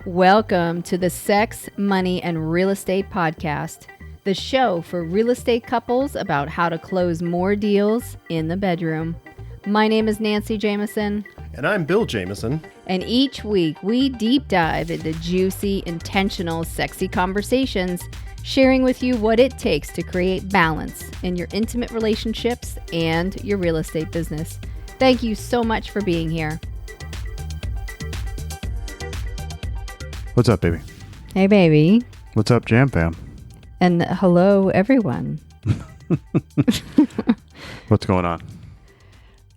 Welcome to the Sex, Money, and Real Estate Podcast, the show for real estate couples about how to close more deals in the bedroom. My name is Nancy Jameson. And I'm Bill Jameson. And each week we deep dive into juicy, intentional, sexy conversations, sharing with you what it takes to create balance in your intimate relationships and your real estate business. Thank you so much for being here. What's up, baby? Hey, baby. What's up, Jam Fam? And hello, everyone. What's going on?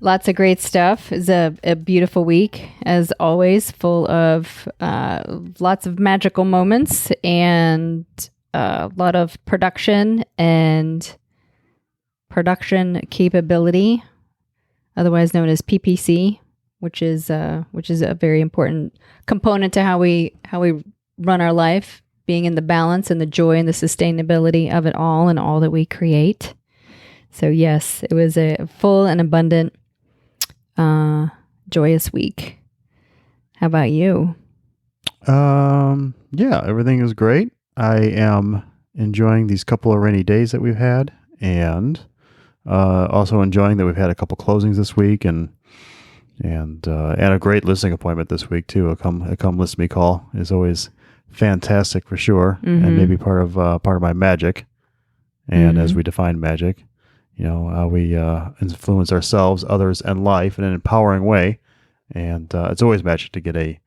Lots of great stuff. It's a beautiful week, as always, full of lots of magical moments and a lot of production and production capability, otherwise known as PPC, which is a very important component to how we run our life, being in the balance and the joy and the sustainability of it all and all that we create. So yes, it was a full and abundant, joyous week. How about you? Yeah, everything is great. I am enjoying these couple of rainy days that we've had, and also enjoying that we've had a couple closings this week, and a great listing appointment this week too. A come list me call is always fantastic for sure, and maybe part of my magic. And as we define magic, we influence ourselves, others, and life in an empowering way. And it's always magic to get a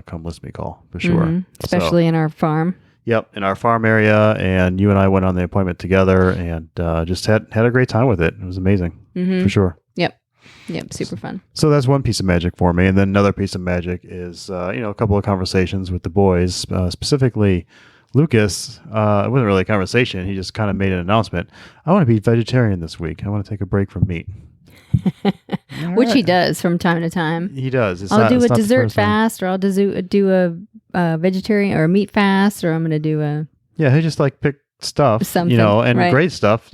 come list me call for sure, Especially in our farm. Yep, in our farm area, and you and I went on the appointment together, and just had a great time with it. It was amazing for sure. Yep, super fun. So that's one piece of magic for me. And then another piece of magic is, a couple of conversations with the boys, specifically Lucas. It wasn't really a conversation. He just kind of made an announcement. I want to be vegetarian this week. I want to take a break from meat. Which he does from time to time. He does. I'll do a dessert fast, or I'll do a vegetarian or a meat fast, or I'm going to do a... Yeah, he just pick stuff, something, and right. Great stuff,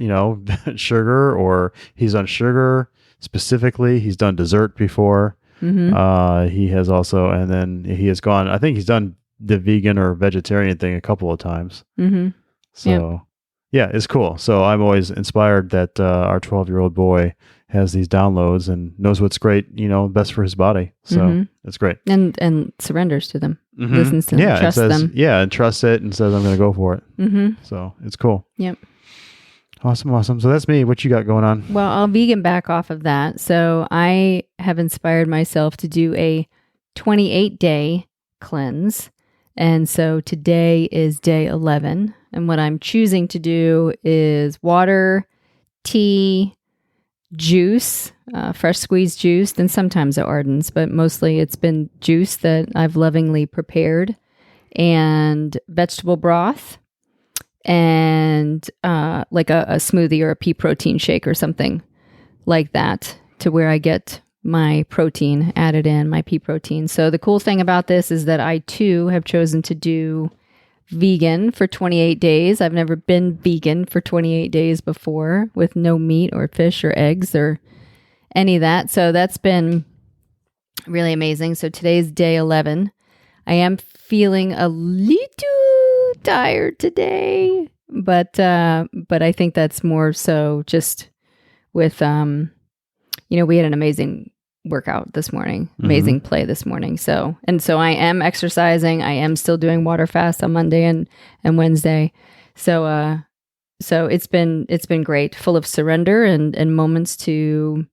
sugar, or he's on sugar. Specifically, he's done dessert before. He has also, and then he has gone, I think he's done the vegan or vegetarian thing a couple of times. So, yeah, it's cool. So I'm always inspired that our 12-year-old boy has these downloads and knows what's great, best for his body. So it's great. And surrenders to them, listens to them, trusts them. Yeah, and trusts it and says, I'm going to go for it. So it's cool. Yep. Awesome. So that's me. What you got going on? Well, I'll vegan back off of that. So I have inspired myself to do a 28-day cleanse. And so today is day 11. And what I'm choosing to do is water, tea, juice, fresh squeezed juice, and sometimes it Ardens, but mostly it's been juice that I've lovingly prepared, and vegetable broth, and like a smoothie or a pea protein shake or something like that, to where I get my protein added in, my pea protein. So the cool thing about this is that I too have chosen to do vegan for 28 days. I've never been vegan for 28 days before, with no meat or fish or eggs or any of that. So that's been really amazing. So today's day 11. I am feeling a little tired today, but I think that's more so just with we had an amazing workout this morning, amazing play this morning. So I am exercising. I am still doing water fast on Monday and Wednesday. So it's been great, full of surrender and moments to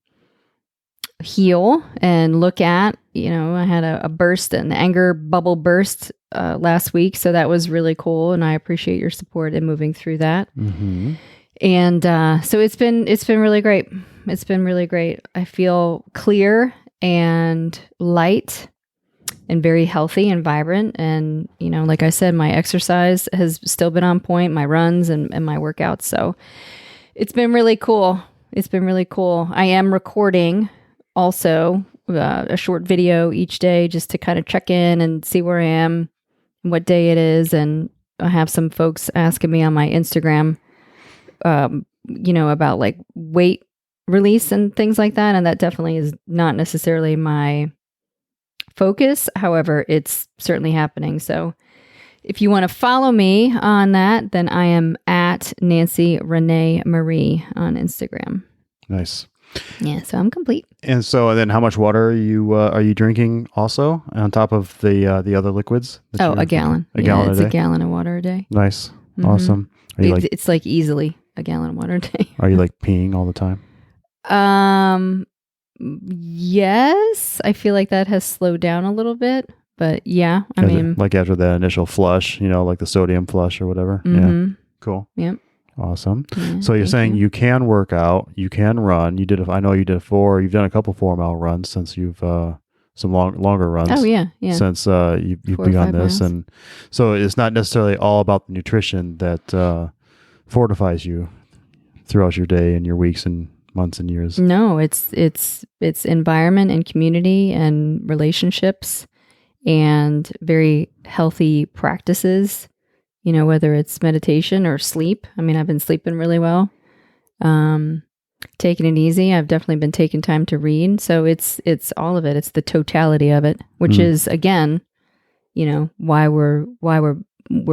heal and look at. I had a burst, an anger bubble burst last week, so that was really cool, and I appreciate your support in moving through that. And so it's been really great. It's been really great. I feel clear and light and very healthy and vibrant. And like I said, my exercise has still been on point, my runs and my workouts. So it's been really cool. I am recording also a short video each day just to kind of check in and see where I am and what day it is. And I have some folks asking me on my Instagram, about like weight release and things like that. And that definitely is not necessarily my focus. However, it's certainly happening. So if you want to follow me on that, then I am at Nancy Renee Marie on Instagram. Nice. Yeah, so I'm complete. And so then how much water are you drinking also on top of the other liquids? A gallon. A gallon a day? It's a gallon of water a day. Nice. Mhm. Awesome. It's like easily a gallon of water a day. Are you like peeing all the time? Yes. I feel like that has slowed down a little bit. But yeah, I mean, like after the initial flush, like the sodium flush or whatever. Mm-hmm. Yeah. Cool. Yep. Awesome. Yeah, So you're saying you can work out, you can run. I know you did you've done a couple 4-mile runs since you've some longer runs. Oh yeah. Since you've 4 or begun 5 this, miles. and so it's not necessarily all about the nutrition that fortifies you throughout your day and your weeks and months and years. No, it's environment and community and relationships and very healthy practices, whether it's meditation or sleep. I mean, I've been sleeping really well. Taking it easy. I've definitely been taking time to read. So it's all of it. It's the totality of it, which is again, why we're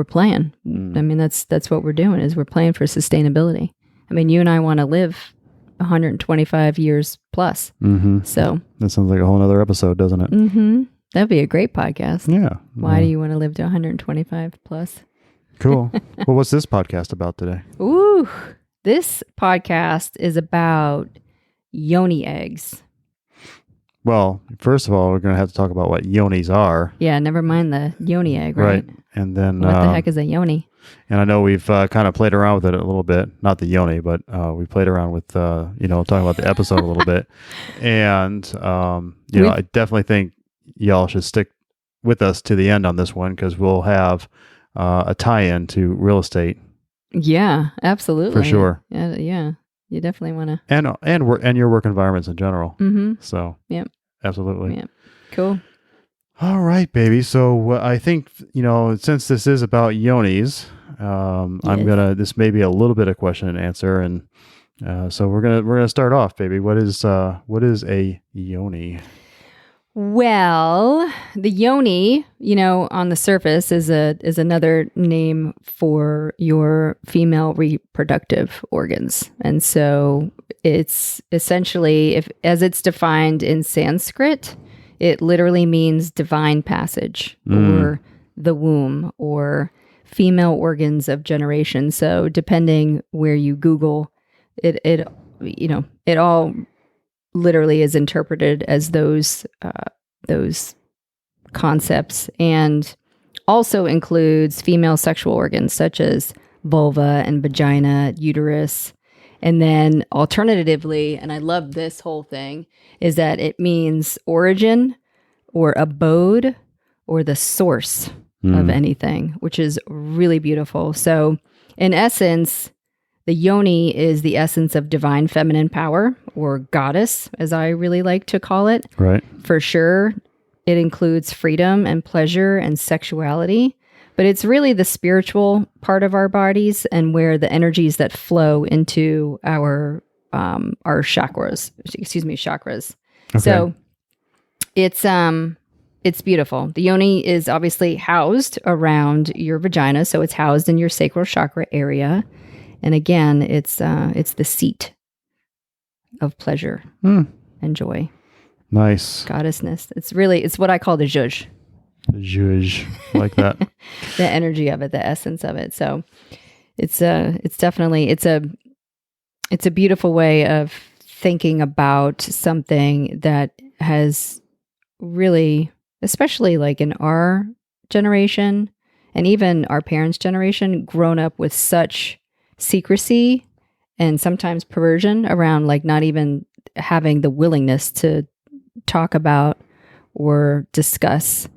playing. I mean, that's what we're doing is we're playing for sustainability. I mean, you and I want to live 125 years plus. Mm-hmm. So that sounds like a whole other episode, doesn't it? Mm-hmm. That'd be a great podcast. Yeah. Why do you want to live to 125 plus? Cool. Well, what's this podcast about today? Ooh, this podcast is about Yoni eggs. Well, first of all, we're going to have to talk about what yonis are. Yeah, never mind the Yoni egg, right? And then What the heck is a Yoni? And I know we've kind of played around with it a little bit, not the Yoni, but we played around with, talking about the episode a little bit. And, I definitely think y'all should stick with us to the end on this one because we'll have a tie-in to real estate. Yeah, absolutely. For sure. Yeah. You definitely want to. And your work environments in general. Mm-hmm. So, yep. Absolutely. Yep. Cool. All right, baby. So I think, since this is about yonis, Yes. this may be a little bit of question and answer. And so we're going to start off, baby. What is a yoni? Well, the yoni, on the surface is another name for your female reproductive organs. And so it's essentially, as it's defined in Sanskrit, it literally means divine passage or the womb or female organs of generation. So depending where you Google it all literally is interpreted as those concepts, and also includes female sexual organs such as vulva and vagina, uterus. And then alternatively, and I love this whole thing, is that it means origin or abode or the source of anything, which is really beautiful. So in essence, the yoni is the essence of divine feminine power, or goddess, as I really like to call it. Right. For sure, it includes freedom and pleasure and sexuality, but it's really the spiritual part of our bodies and where the energies that flow into our chakras. Okay. So it's beautiful. The yoni is obviously housed around your vagina, so it's housed in your sacral chakra area. And again, it's the seat of pleasure and joy. Nice. Goddessness. It's what I call the zhuzh. The zhuzh, like that. The energy of it, the essence of it. So it's definitely a beautiful way of thinking about something that has really, especially like in our generation and even our parents' generation, grown up with such secrecy and sometimes perversion around like not even having the willingness to talk about or discuss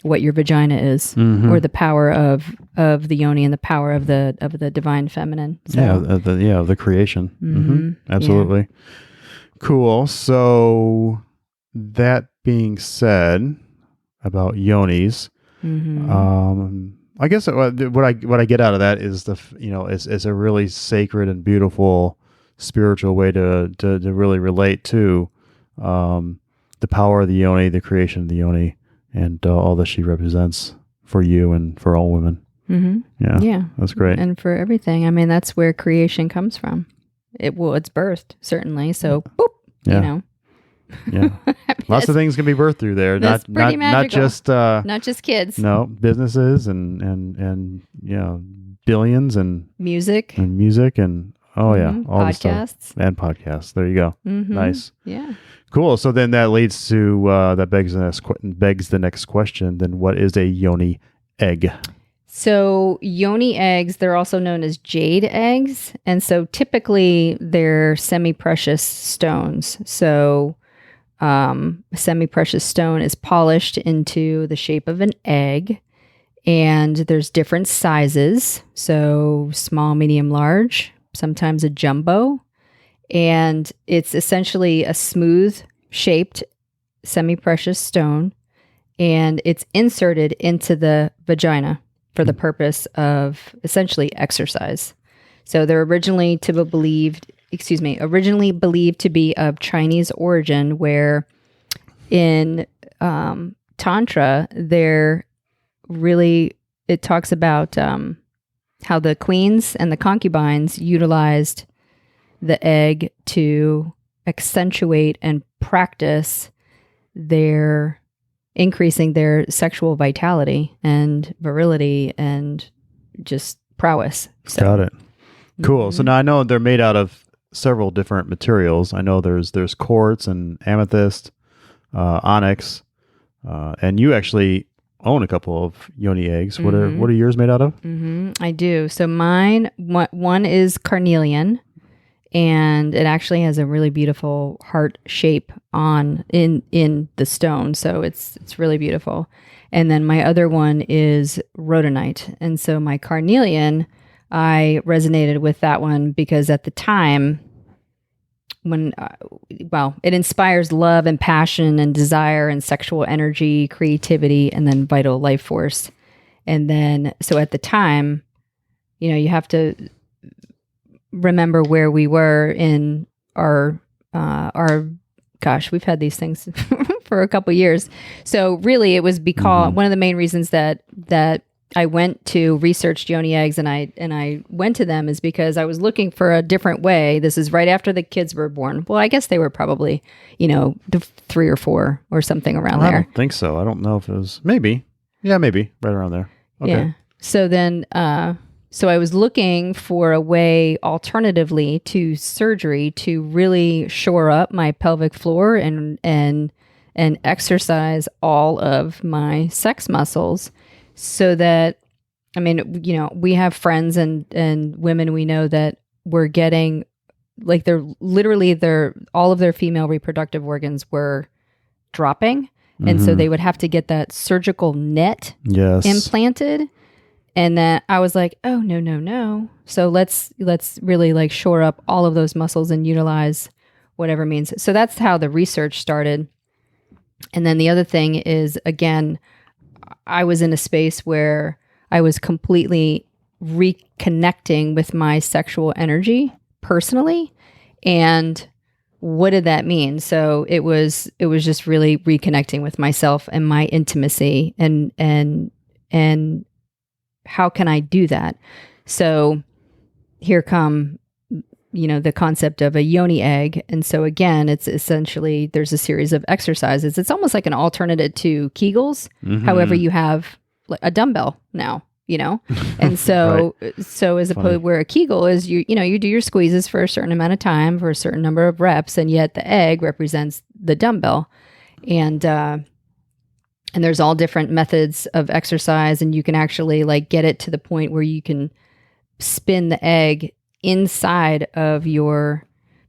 what your vagina is, or the power of the yoni and the power of the divine feminine. So, the creation. Absolutely. Yeah. Cool. So that being said about yonis, I guess what I get out of that is it's a really sacred and beautiful spiritual way to really relate to the power of the yoni, the creation of the yoni, and all that she represents for you and for all women. Mm-hmm. Yeah, that's great. And for everything. I mean, that's where creation comes from. It's birthed, certainly. So, boop, Yeah. I mean, Lots of things can be birthed through there. That's pretty magical. Not not just kids. no businesses and billions and Music. and all the stuff. Podcasts. And podcasts. There you go. Mm-hmm. Nice. Yeah. Cool. So then that leads to that begs the next question. Then what is a yoni egg? So yoni eggs, they're also known as jade eggs. And so typically they're semi-precious stones. So a semi-precious stone is polished into the shape of an egg. And there's different sizes. So small, medium, large, sometimes a jumbo. And it's essentially a smooth shaped semi-precious stone. And it's inserted into the vagina for the purpose of essentially exercise. So they're originally believed to be of Chinese origin, where in Tantra, it talks about how the queens and the concubines utilized the egg to accentuate and practice their increasing their sexual vitality and virility and just prowess. So, Got it. Cool. Mm-hmm. So now I know they're made out of several different materials. I know there's quartz and amethyst, onyx, and you actually own a couple of yoni eggs. Mm-hmm. What are yours made out of? Mm-hmm. I do. So mine, one is carnelian, and it actually has a really beautiful heart shape in the stone. So it's really beautiful. And then my other one is rhodonite. And so my carnelian, I resonated with that one because at the time when, it inspires love and passion and desire and sexual energy, creativity, and then vital life force. And then, so at the time, you have to remember where we were in our we've had these things for a couple years. So really it was because one of the main reasons that I went to research Yoni eggs and I went to them is because I was looking for a different way. This is right after the kids were born. Well, I guess they were probably, 3 or 4 or something around there. I don't think so. I don't know if it was maybe right around there. Okay. Yeah. So then, so I was looking for a way alternatively to surgery to really shore up my pelvic floor and exercise all of my sex muscles so that, we have friends and women we know that were getting, like, all of their female reproductive organs were dropping. And so they would have to get that surgical net implanted. And then I was like, oh, no. So let's really like shore up all of those muscles and utilize whatever means. So that's how the research started. And then the other thing is, again, I was in a space where I was completely reconnecting with my sexual energy personally. And what did that mean? So it was just really reconnecting with myself and my intimacy and how can I do that? So here come, the concept of a yoni egg. And so again, it's essentially, there's a series of exercises. It's almost like an alternative to Kegels. However, you have a dumbbell now, and so, so as opposed where a Kegel is, you do your squeezes for a certain amount of time for a certain number of reps. And yet the egg represents the dumbbell. And there's all different methods of exercise, and you can actually like get it to the point where you can spin the egg inside of your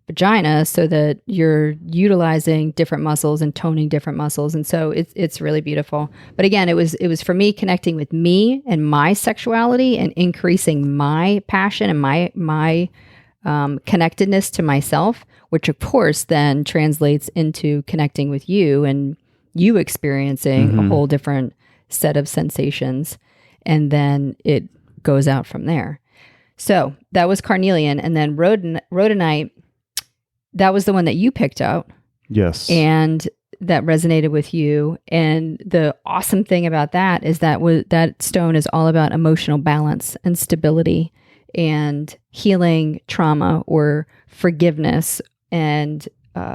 vagina so that you're utilizing different muscles and toning different muscles. And so it's really beautiful. But again, it was for me connecting with me and my sexuality and increasing my passion and my connectedness to myself, which of course then translates into connecting with you and you experiencing a whole different set of sensations, and then it goes out from there. So that was carnelian, and then rhodonite, that was the one that you picked out. Yes. And that resonated with you. And the awesome thing about that is that stone is all about emotional balance and stability and healing trauma or forgiveness. And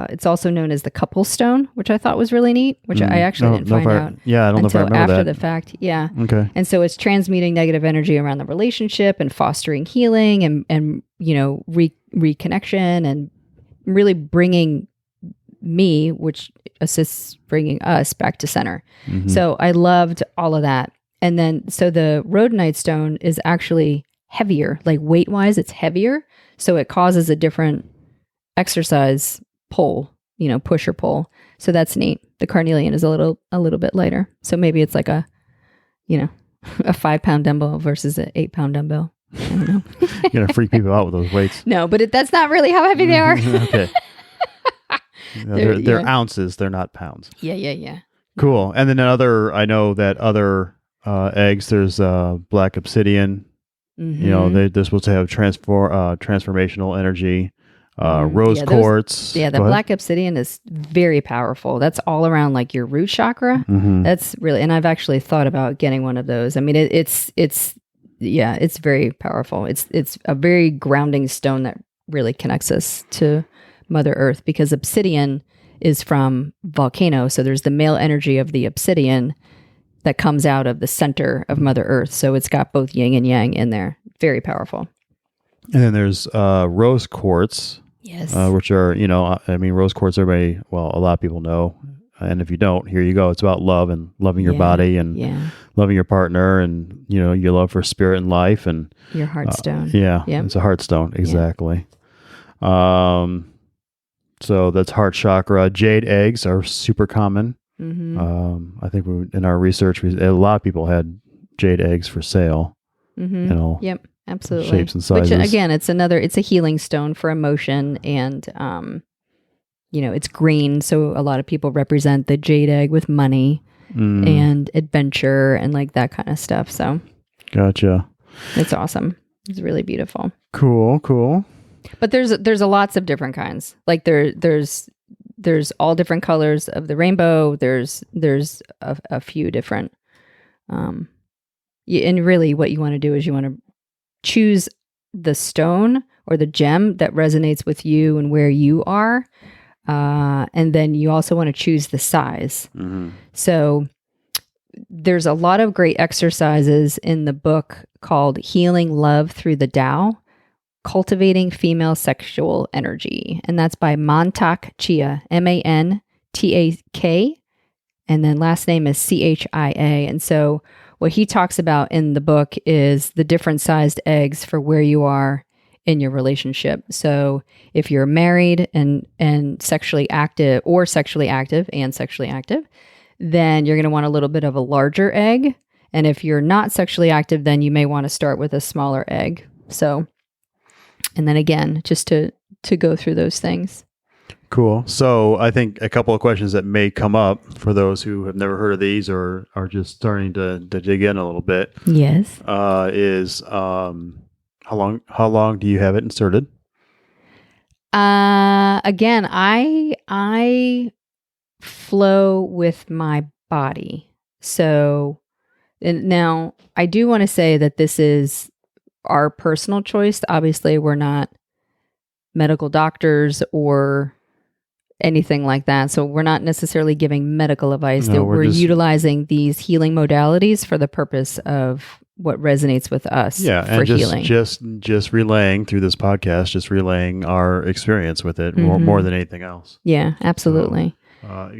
it's also known as the couple stone, which I thought was really neat, which I actually didn't find out. Yeah, I don't know if I remember after that. the fact. Yeah. Okay. And so it's transmuting negative energy around the relationship and fostering healing and reconnection and really bringing me, which assists bringing us back to center. Mm-hmm. So I loved all of that. And then, so the rhodonite stone is actually heavier, like weight wise, it's heavier. So it causes a different exercise pull, push or pull. So that's neat. The carnelian is a little bit lighter. So maybe it's like a 5-pound dumbbell versus an 8-pound dumbbell. I don't know. You're going to freak people out with those weights. No, but that's not really how heavy they are. Okay. They're ounces. They're not pounds. Yeah. Cool. And then I know that other eggs, there's black obsidian. Mm-hmm. They're supposed to have transformational energy. Rose quartz. The black obsidian is very powerful. That's all around like your root chakra. Mm-hmm. That's really, and I've actually thought about getting one of those. I mean, it's very powerful. It's a very grounding stone that really connects us to Mother Earth, because obsidian is from volcano. So there's the male energy of the obsidian that comes out of the center of Mother Earth. So it's got both yin and yang in there. Very powerful. And then there's rose quartz. Yes. Which are, rose quartz, a lot of people know. And if you don't, here you go. It's about love and loving your body and loving your partner and, your love for spirit and life and your heart stone. Yep. It's a heart stone. Exactly. Yeah. So that's heart chakra. Jade eggs are super common. Mm-hmm. I think in our research, a lot of people had jade eggs for sale. Mm-hmm. Yep. Absolutely. Shapes and sizes. Which again, it's a healing stone for emotion, and it's green, so a lot of people represent the jade egg with money and adventure and like that kind of stuff. So gotcha. It's awesome. It's really beautiful. Cool. But there's lots of different kinds. Like there's all different colors of the rainbow. There's a few different and really what you want to do is you want to choose the stone or the gem that resonates with you and where you are. And then you also want to choose the size. Mm-hmm. So there's a lot of great exercises in the book called Healing Love Through the Tao, Cultivating Female Sexual Energy. And that's by Mantak Chia, Mantak. And then last name is Chia. And so what he talks about in the book is the different sized eggs for where you are in your relationship. So if you're married and sexually active and sexually active, then you're going to want a little bit of a larger egg. And if you're not sexually active, then you may want to start with a smaller egg. So, and then again, just to go through those things. Cool. So I think a couple of questions that may come up for those who have never heard of these or are just starting to dig in a little bit. Yes. Is how long do you have it inserted? Again, I flow with my body. So now I do want to say that this is our personal choice. Obviously, we're not medical doctors or anything like that. So we're not necessarily giving medical advice. No, we're utilizing these healing modalities for the purpose of what resonates with us for healing. Just relaying through this podcast, just relaying our experience with it more than anything else. Yeah, absolutely.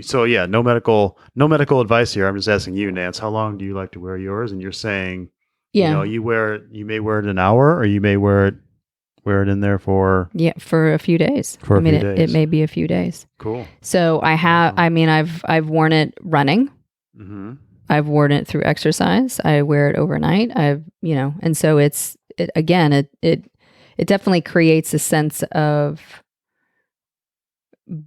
So no medical advice here. I'm just asking you, Nance, how long do you like to wear yours? And you're saying, you may wear it an hour or you may wear it in there for a few days. It may be a few days. Cool. So I've worn it running. Mm-hmm. I've worn it through exercise. I wear it overnight. And so it definitely creates a sense of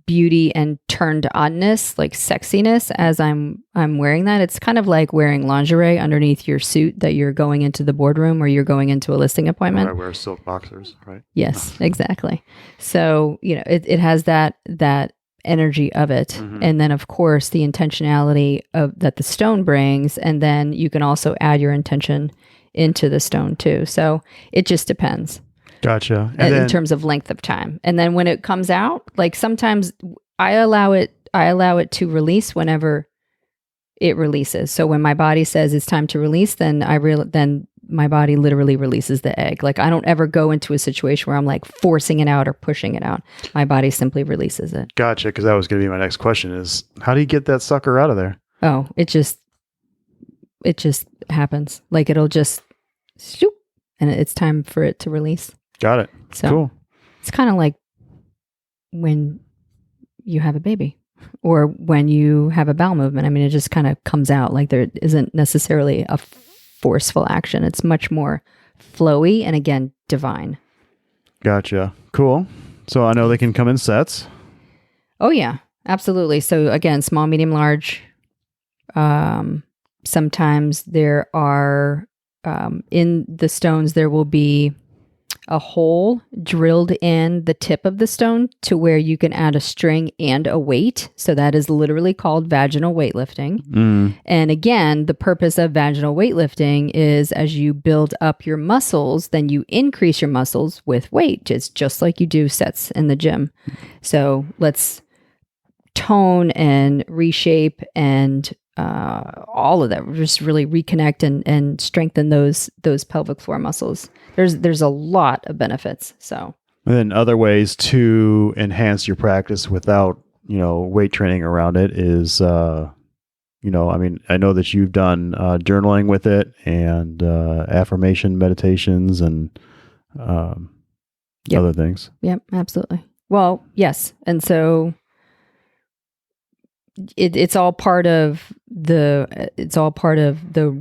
beauty and turned onness, like sexiness as I'm wearing that. It's kind of like wearing lingerie underneath your suit that you're going into the boardroom or you're going into a listing appointment. I wear silk boxers, right? Yes, exactly. So, it has that energy of it. And then of course the intentionality of that the stone brings, and then you can also add your intention into the stone too. So it just depends. Gotcha. And in terms of length of time. And then when it comes out, like sometimes I allow it to release whenever it releases. So when my body says it's time to release, then then my body literally releases the egg. Like I don't ever go into a situation where I'm like forcing it out or pushing it out. My body simply releases it. Gotcha. Because that was going to be my next question is, how do you get that sucker out of there? Oh, it just happens. Like it'll just shoop, and it's time for it to release. Got it. So cool. It's kind of like when you have a baby or when you have a bowel movement. I mean, it just kind of comes out. Like there isn't necessarily a forceful action. It's much more flowy and again, divine. Gotcha. Cool. So I know they can come in sets. Oh yeah, absolutely. So again, small, medium, large. Sometimes there are, in the stones, there will be a hole drilled in the tip of the stone to where you can add a string and a weight. So that is literally called vaginal weightlifting. And again, the purpose of vaginal weightlifting is as you build up your muscles, then you increase your muscles with weight. It's just like you do sets in the gym. So let's tone and reshape and all of that, just really reconnect and strengthen those pelvic floor muscles. There's a lot of benefits. So, and then other ways to enhance your practice without, weight training around it is, I mean, I know that you've done journaling with it and affirmation meditations and other things. Yep, absolutely. Well, yes. And so it's all part of the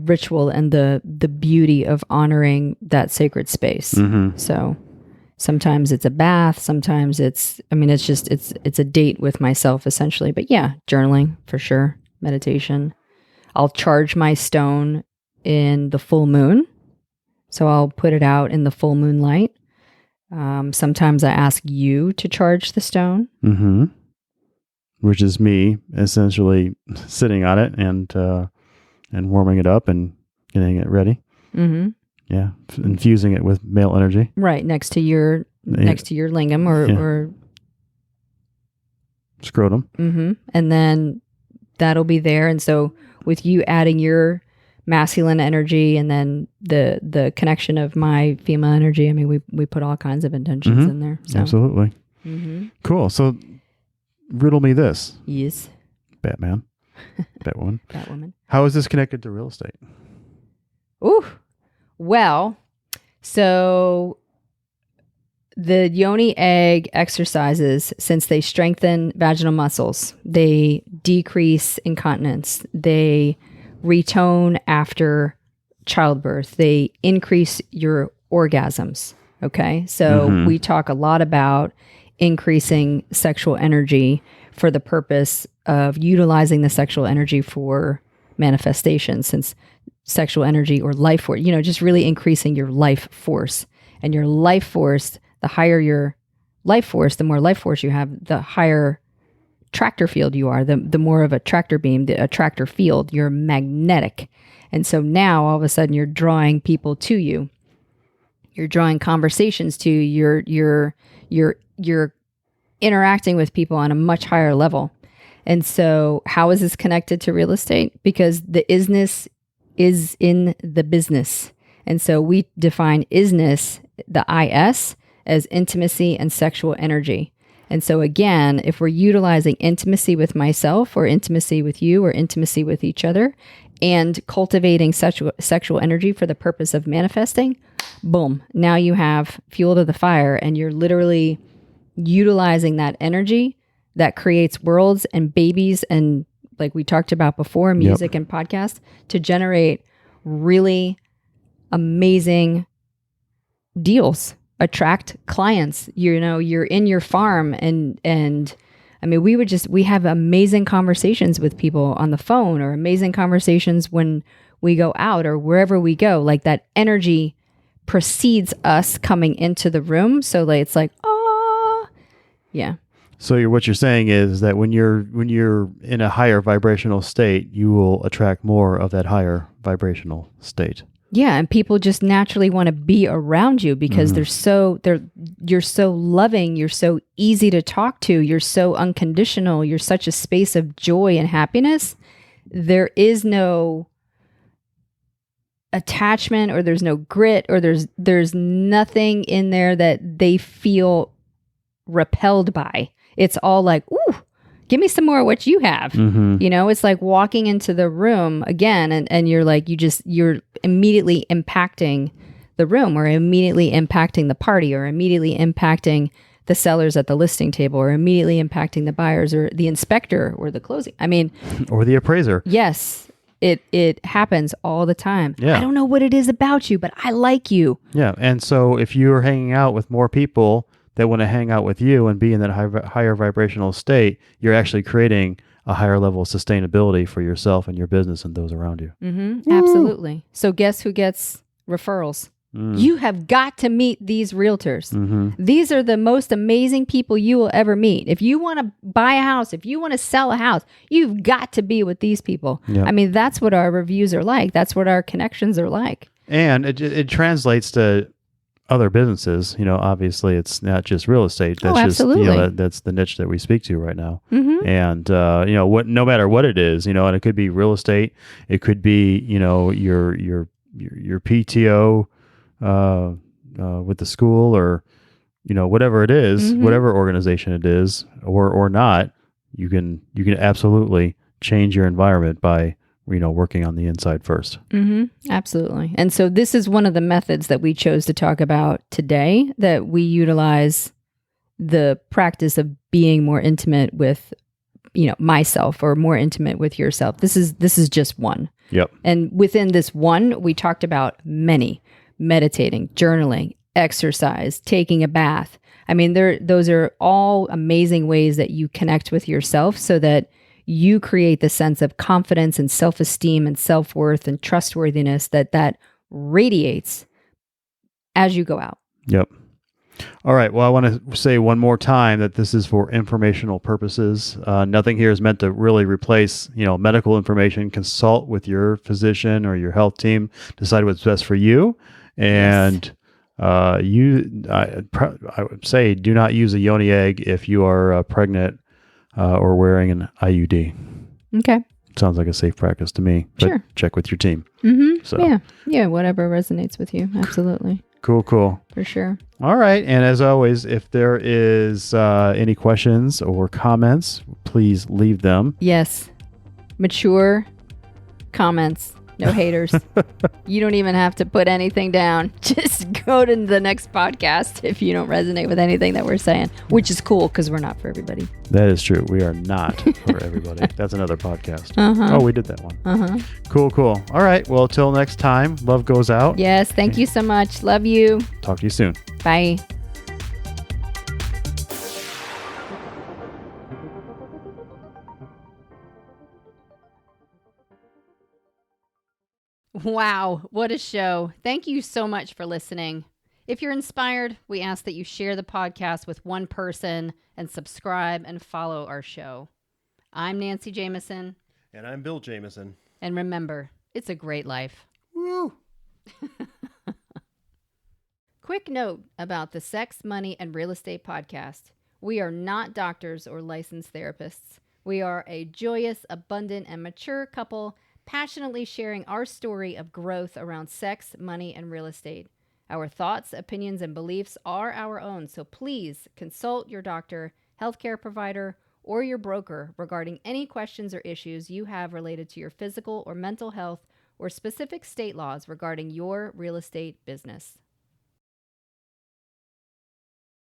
ritual and the beauty of honoring that sacred space. So sometimes it's a bath, sometimes it's a date with myself essentially. But yeah, journaling for sure, meditation. I'll charge my stone in the full moon. So I'll put it out in the full moonlight. Sometimes I ask you to charge the stone. Which is me essentially sitting on it and warming it up and getting it ready. Yeah, infusing it with male energy. Right next to your lingam or scrotum. And then that'll be there. And so with you adding your masculine energy and then the connection of my female energy, I mean, we put all kinds of intentions in there. So. Absolutely. Cool. So. Riddle me this. Yes. Batman. Batwoman. Batwoman. How is this connected to real estate? Ooh. Well, so the Yoni Egg exercises, since they strengthen vaginal muscles, they decrease incontinence, they retone after childbirth, they increase your orgasms. Okay. So we talk a lot about increasing sexual energy for the purpose of utilizing the sexual energy for manifestation, since sexual energy or life force, just really increasing your life force. And your life force, the higher your life force, the more life force you have, the higher tractor field you are, the more of a tractor beam, a tractor field, you're magnetic. And so now all of a sudden you're drawing people to you. You're drawing conversations to you. You're interacting with people on a much higher level. And so how is this connected to real estate? Because the isness is in the business. And so we define isness, the IS, as intimacy and sexual energy. And so again, if we're utilizing intimacy with myself or intimacy with you or intimacy with each other and cultivating sexual energy for the purpose of manifesting, boom, now you have fuel to the fire and you're literally utilizing that energy that creates worlds and babies and, like we talked about before, music and podcasts to generate really amazing deals, attract clients. You're in your farm and I mean, we have amazing conversations with people on the phone or amazing conversations when we go out or wherever we go. Like that energy precedes us coming into the room. So like, it's like, yeah. So what you're saying is that when you're in a higher vibrational state, you will attract more of that higher vibrational state. Yeah, and people just naturally want to be around you because you're so loving, you're so easy to talk to, you're so unconditional, you're such a space of joy and happiness. There is no attachment, or there's no grit, or there's nothing in there that they feel repelled by. It's all like, ooh, give me some more of what you have. It's like walking into the room again, and you're like, you're immediately impacting the room, or immediately impacting the party, or immediately impacting the sellers at the listing table, or immediately impacting the buyers, or the inspector, or the closing. I mean, or the appraiser. Yes. It happens all the time. Yeah. I don't know what it is about you, but I like you. Yeah. And so if you're hanging out with more people that want to hang out with you and be in that higher vibrational state, you're actually creating a higher level of sustainability for yourself and your business and those around you. Mm-hmm. Absolutely. So guess who gets referrals? You have got to meet these realtors. These are the most amazing people you will ever meet. If you want to buy a house, if you want to sell a house, you've got to be with these people. Yep. I mean, that's what our reviews are like. That's what our connections are like. And it translates to other businesses. Obviously it's not just real estate. That's absolutely. that's the niche that we speak to right now. And no matter what it is, and it could be real estate, it could be your PTO with the school, or whatever it is, whatever organization it is, or not, you can absolutely change your environment by working on the inside first. Absolutely. And so this is one of the methods that we chose to talk about today, that we utilize the practice of being more intimate with myself, or more intimate with yourself. This is just one. Yep. And within this one, we talked about many: meditating, journaling, exercise, taking a bath. I mean, those are all amazing ways that you connect with yourself, so that you create the sense of confidence and self-esteem and self-worth and trustworthiness that radiates as you go out. Yep. All right. Well, I want to say one more time that this is for informational purposes. Nothing here is meant to really replace, medical information. Consult with your physician or your health team. Decide what's best for you. And I would say, do not use a Yoni egg if you are pregnant or wearing an IUD. Okay. Sounds like a safe practice to me. But sure. Check with your team. So yeah, whatever resonates with you. Absolutely. Cool. For sure. All right. And as always, if there is any questions or comments, please leave them. Yes. Mature comments. No haters. You don't even have to put anything down. Just go to the next podcast if you don't resonate with anything that we're saying, which is cool because we're not for everybody. That is true. We are not for everybody. That's another podcast. Oh, we did that one. Cool. All right. Well, till next time, love goes out. Yes. Thank you so much. Love you. Talk to you soon. Bye. Wow, what a show. Thank you so much for listening. If you're inspired, we ask that you share the podcast with one person and subscribe and follow our show. I'm Nancy Jameson. And I'm Bill Jameson. And remember, it's a great life. Woo! Quick note about the Sex, Money, and Real Estate podcast. We are not doctors or licensed therapists. We are a joyous, abundant, and mature couple passionately sharing our story of growth around sex, money, and real estate. Our thoughts, opinions, and beliefs are our own, so please consult your doctor, healthcare provider, or your broker regarding any questions or issues you have related to your physical or mental health or specific state laws regarding your real estate business.